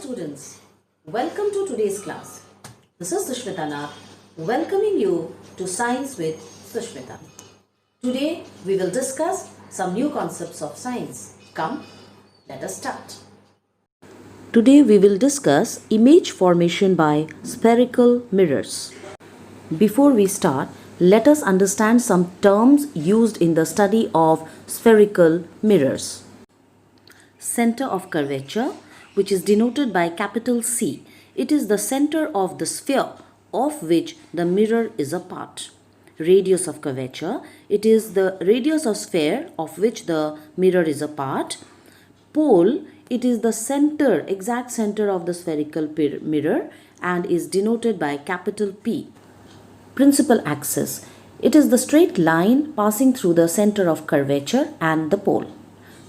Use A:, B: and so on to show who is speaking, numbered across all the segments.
A: students, welcome to today's class. This is Sushmita Nath welcoming you to Science with Sushmita. Today we will discuss some new concepts of science. Come, let us start. Today we will discuss image formation by spherical mirrors. Before we start, let us understand some terms used in the study of spherical mirrors. Center of curvature, which is denoted by capital C. It is the center of the sphere of which the mirror is a part. Radius of curvature, it is the radius of sphere of which the mirror is a part. Pole, it is the center, exact center of the spherical mirror and is denoted by capital P. Principal axis, it is the straight line passing through the center of curvature and the pole.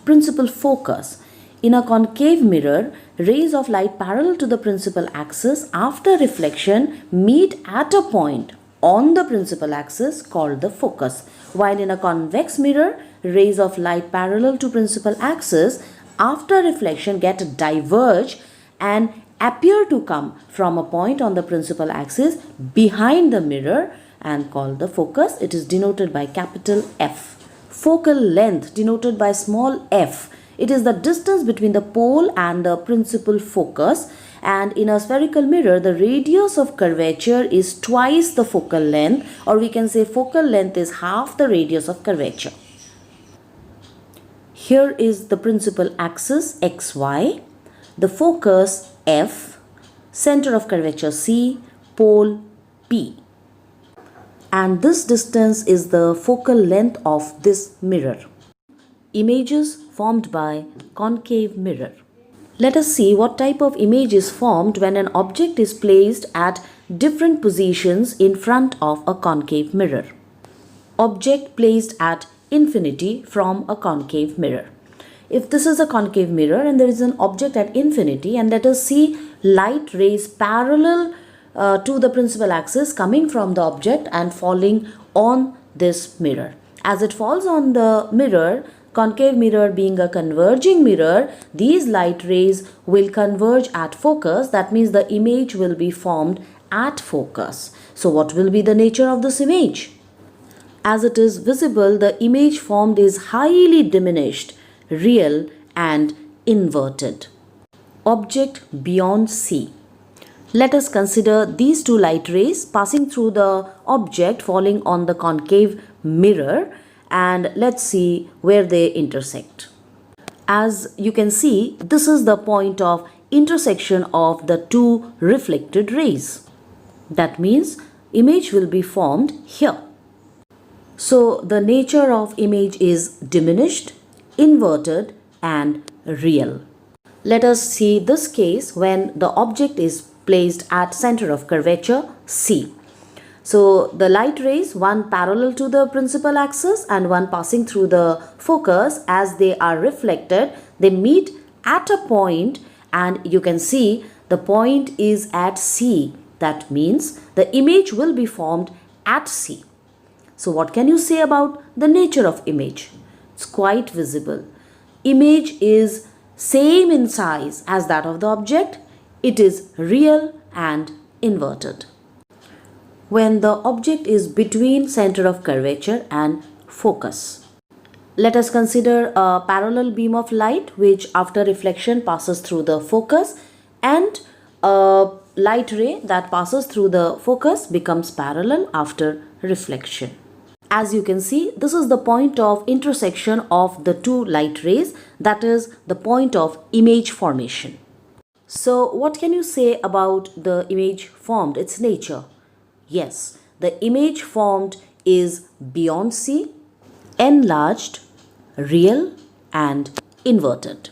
A: Principal focus, in a concave mirror, rays of light parallel to the principal axis after reflection meet at a point on the principal axis called the focus, while in a convex mirror, rays of light parallel to principal axis after reflection get diverge and appear to come from a point on the principal axis behind the mirror and called the focus. It is denoted by capital F. Focal length, denoted by small f. It is the distance between the pole and the principal focus, and in a spherical mirror the radius of curvature is twice the focal length, or we can say focal length is half the radius of curvature. Here is the principal axis xy, the focus F, center of curvature C, pole P. And this distance is the focal length of this mirror. Images formed by concave mirror. Let us see what type of image is formed when an object is placed at different positions in front of a concave mirror. Object placed at infinity from a concave mirror. If this is a concave mirror and there is an object at infinity, and let us see light rays parallel to the principal axis coming from the object and falling on this mirror. As it falls on the mirror, concave mirror being a converging mirror, these light rays will converge at focus. That means the image will be formed at focus. So what will be the nature of this image? As it is visible, the image formed is highly diminished, real and inverted. Object beyond C. Let us consider these two light rays passing through the object falling on the concave mirror, and let's see where they intersect. As you can see, this is the point of intersection of the two reflected rays. That means image will be formed here. So the nature of image is diminished, inverted and real. Let us see this case when the object is placed at center of curvature C. So the light rays, one parallel to the principal axis and one passing through the focus, as they are reflected, they meet at a point, and you can see the point is at C. That means the image will be formed at C. So what can you say about the nature of image? It's quite visible. Image is same in size as that of the object. It is real and inverted. When the object is between center of curvature and focus. Let us consider a parallel beam of light which after reflection passes through the focus, and a light ray that passes through the focus becomes parallel after reflection. As you can see, this is the point of intersection of the two light rays, that is the point of image formation. So what can you say about the image formed, its nature? Yes, the image formed is beyond C, enlarged, real and inverted.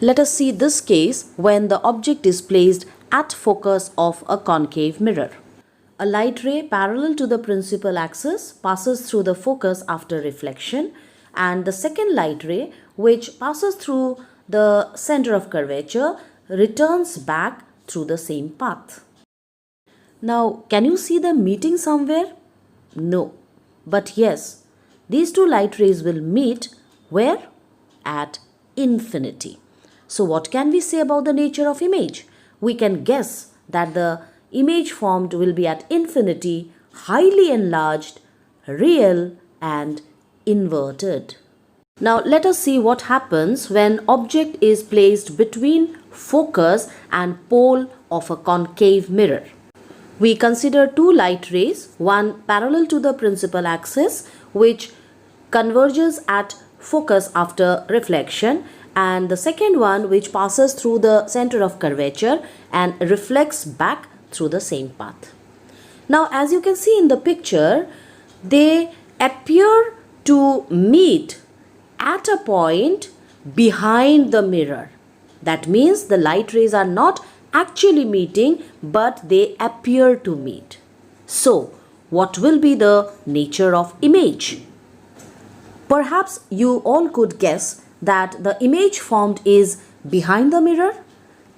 A: Let us see this case when the object is placed at focus of a concave mirror. A light ray parallel to the principal axis passes through the focus after reflection, and the second light ray, which passes through the center of curvature, returns back through the same path. Now, can you see them meeting somewhere? No. But yes, these two light rays will meet where? At infinity. So what can we say about the nature of image? We can guess that the image formed will be at infinity, highly enlarged, real and inverted. Now let us see what happens when object is placed between focus and pole of a concave mirror. We consider two light rays, one parallel to the principal axis which converges at focus after reflection, and the second one which passes through the center of curvature and reflects back through the same path. Now as you can see in the picture, they appear to meet at a point behind the mirror. That means the light rays are not actually meeting, but they appear to meet. So what will be the nature of image? Perhaps you all could guess that the image formed is behind the mirror,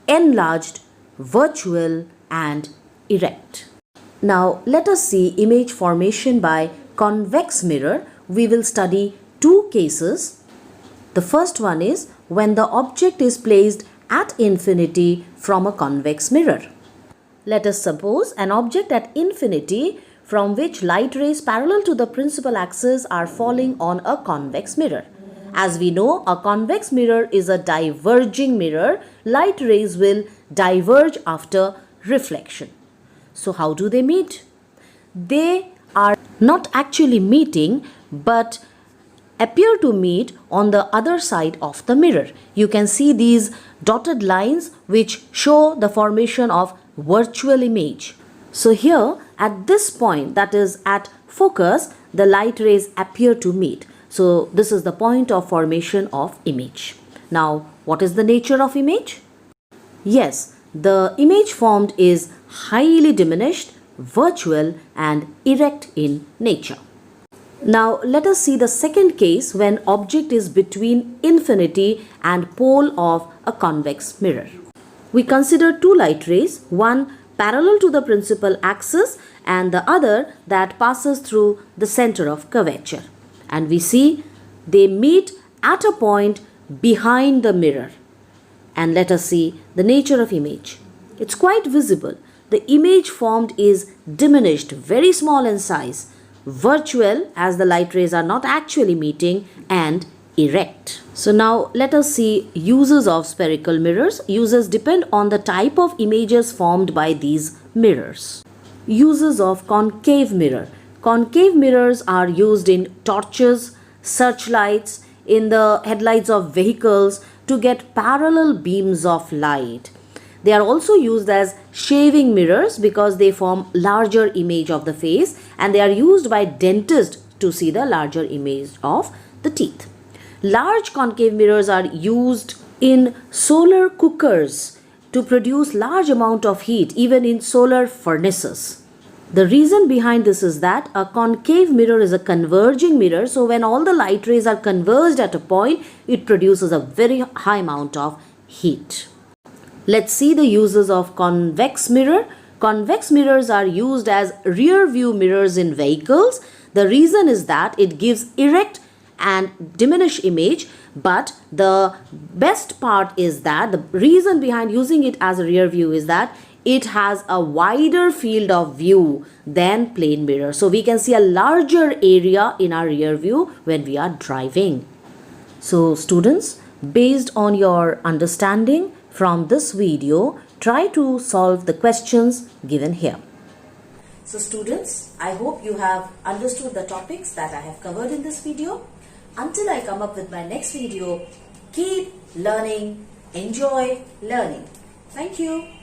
A: enlarged, virtual and erect. Now let us see image formation by convex mirror. We will study two cases. The first one is when the object is placed at infinity from a convex mirror. Let us suppose an object at infinity from which light rays parallel to the principal axis are falling on a convex mirror. As we know, a convex mirror is a diverging mirror. Light rays will diverge after reflection. So how do they meet? They are not actually meeting but appear to meet on the other side of the mirror. You can see these dotted lines which show the formation of virtual image. So here at this point, that is at focus, the light rays appear to meet. So this is the point of formation of image. Now what is the nature of image? Yes, the image formed is highly diminished, virtual and erect in nature. Now let us see the second case when object is between infinity and pole of a convex mirror. We consider two light rays, one parallel to the principal axis and the other that passes through the center of curvature. And we see they meet at a point behind the mirror. And let us see the nature of image. It's quite visible. The image formed is diminished, very small in size, virtual as the light rays are not actually meeting, and erect. So now let us see uses of spherical mirrors. Uses depend on the type of images formed by these mirrors. Uses of concave mirror. Concave mirrors are used in torches, searchlights, in the headlights of vehicles to get parallel beams of light. They are also used as shaving mirrors because they form larger image of the face, and they are used by dentists to see the larger image of the teeth. Large concave mirrors are used in solar cookers to produce large amount of heat, even in solar furnaces. The reason behind this is that a concave mirror is a converging mirror, so when all the light rays are converged at a point, it produces a very high amount of heat. Let's see the uses of convex mirror. Convex mirrors are used as rear view mirrors in vehicles. The reason is that it gives erect and diminished image, but the best part is that the reason behind using it as a rear view is that it has a wider field of view than plane mirror. So we can see a larger area in our rear view when we are driving. So students, based on your understanding from this video, try to solve the questions given here. So students, I hope you have understood the topics that I have covered in this video. Until I come up with my next video, keep learning, enjoy learning. Thank you.